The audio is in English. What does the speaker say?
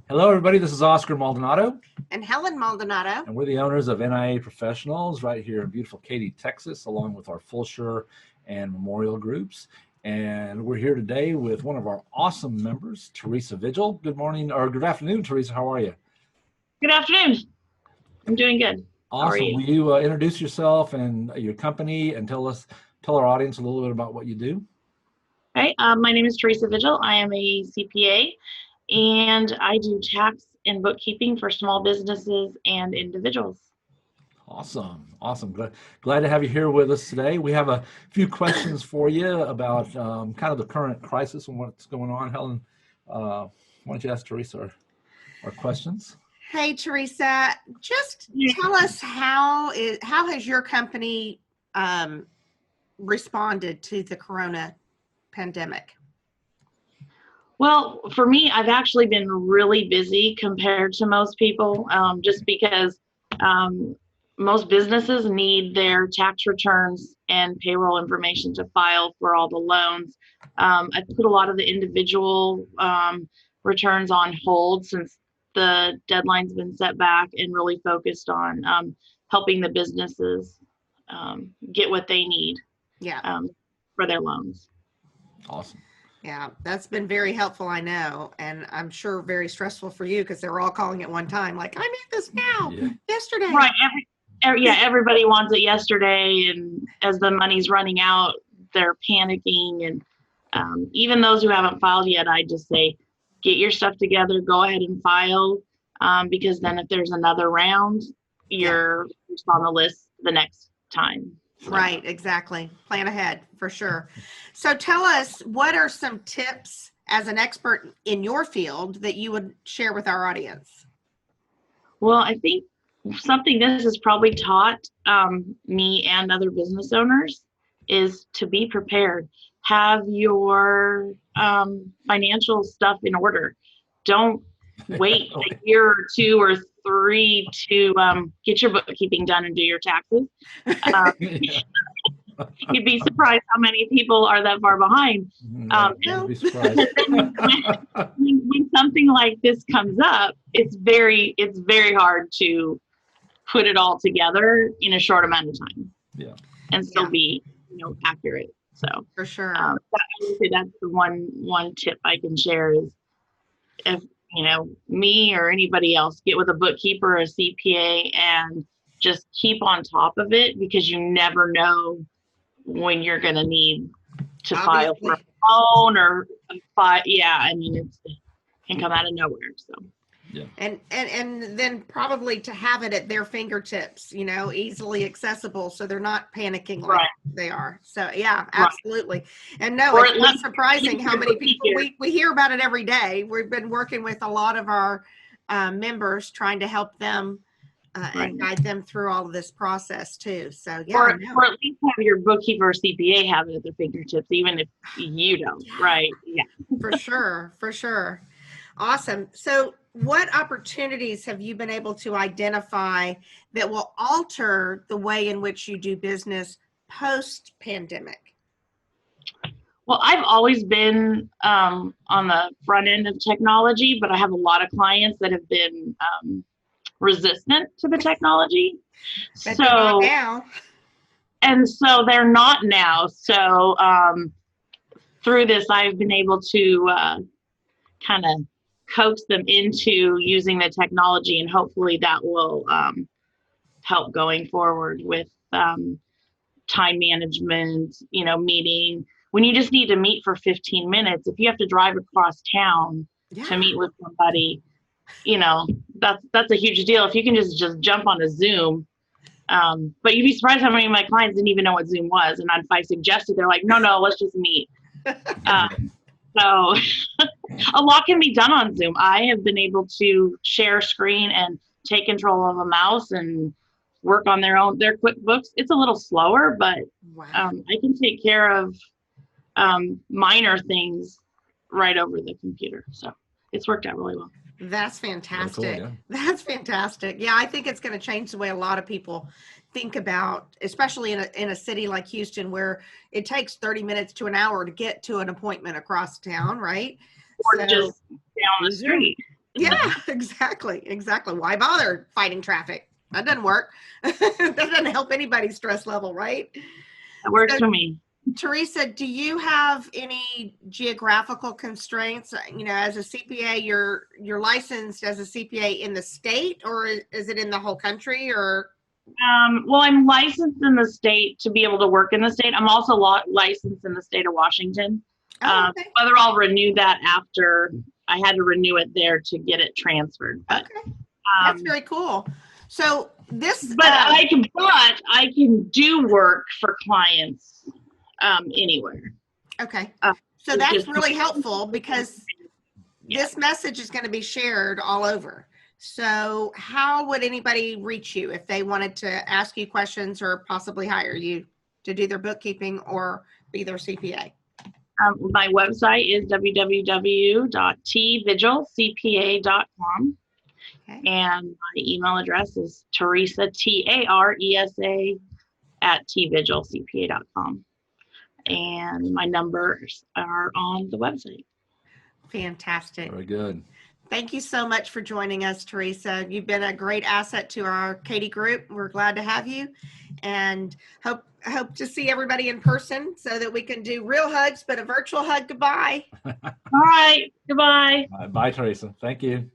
Hello, everybody. This is Oscar Maldonado, And Helen Maldonado. and we're the owners of NIA Professionals right here in beautiful Katy, Texas, along with our Fulshire and Memorial groups. And we're here today with one of our awesome members, Taresa Vigil. Good morning, or good afternoon, Taresa. How are you? Good afternoon. I'm doing good. Awesome. How are you? Will you introduce yourself and your company and tell our audience a little bit about what you do? Okay. My name is Taresa Vigil. I am a CPA, and I do tax and bookkeeping for small businesses and individuals. Awesome. Glad to have you here with us today. We have a few questions for you about kind of the current crisis and what's going on. Helen, why don't you ask Taresa our questions? Hey, Taresa, just tell us how has your company responded to the corona pandemic? Well, for me, I've actually been really busy compared to most people, just because most businesses need their tax returns and payroll information to file for all the loans. I put a lot of the individual returns on hold since the deadline's been set back, and really focused on helping the businesses get what they need for their loans. Awesome. Yeah, that's been very helpful, I know, and I'm sure very stressful for you because they're all calling at one time, like, I need this now, yesterday. Right. Everybody wants it yesterday, and as the money's running out, they're panicking. And even those who haven't filed yet, I just say, get your stuff together, go ahead and file, because then if there's another round, you're on the list the next time. So. Right, exactly. Plan ahead for sure. So tell us, what are some tips as an expert in your field that you would share with our audience? Well, I think something this has probably taught me and other business owners is to be prepared. Have your financial stuff in order. Don't wait a year or two or three to get your bookkeeping done and do your taxes. You'd be surprised how many people are that far behind. You'd be surprised. when something like this comes up, it's very hard to put it all together in a short amount of time. Yeah. And still be accurate. So for sure. That's the one tip I can share is, if me or anybody else, get with a bookkeeper or a CPA and just keep on top of it, because you never know when you're going to need to file for a loan or file. Yeah, I mean, it can come out of nowhere. So. Yeah. And then probably to have it at their fingertips, easily accessible, so they're not panicking like they are. So yeah, absolutely. And no, it's not surprising how many people we hear about it every day. We've been working with a lot of our members, trying to help them and guide them through all of this process too. So yeah, or at least have your bookkeeper or CPA have it at their fingertips, even if you don't. Right? Yeah, for sure. Awesome. So what opportunities have you been able to identify that will alter the way in which you do business post-pandemic? Well, I've always been on the front end of technology, but I have a lot of clients that have been resistant to the technology. But so not now. And so they're not now. So through this, I've been able to kind of coax them into using the technology, and hopefully that will help going forward with time management, meeting. When you just need to meet for 15 minutes, if you have to drive across town to meet with somebody, that's a huge deal. If you can just jump on a Zoom, but you'd be surprised how many of my clients didn't even know what Zoom was. And if I suggested, they're like, no, let's just meet. So a lot can be done on Zoom. I have been able to share screen and take control of a mouse and work on their QuickBooks. It's a little slower, but I can take care of minor things right over the computer. So it's worked out really well. That's fantastic. Cool, yeah. That's fantastic. Yeah, I think it's going to change the way a lot of people think about, especially in a city like Houston, where it takes 30 minutes to an hour to get to an appointment across town, right? Or just down the street. Yeah, exactly. Why bother fighting traffic? That doesn't work. That doesn't help anybody's stress level, right? That works So, for me. Teresa, do you have any geographical constraints? As a CPA, you're licensed as a CPA in the state, or is it in the whole country, or? Well, I'm licensed in the state to be able to work in the state. I'm also licensed in the state of Washington. Oh, okay. Whether I'll renew that after, I had to renew it there to get it transferred. But, okay, that's very cool. So this, but I can do work for clients anywhere. Okay, so that's really helpful because this message is going to be shared all over. So how would anybody reach you if they wanted to ask you questions or possibly hire you to do their bookkeeping or be their CPA? My website is www.tvigilcpa.com. Okay. And my email address is Taresa, Taresa, @tvigilcpa.com. And my numbers are on the website. Fantastic. Very good. Thank you so much for joining us, Teresa. You've been a great asset to our Katie group. We're glad to have you, and hope to see everybody in person so that we can do real hugs, but a virtual hug goodbye. All right. Goodbye. Bye, Teresa. Thank you.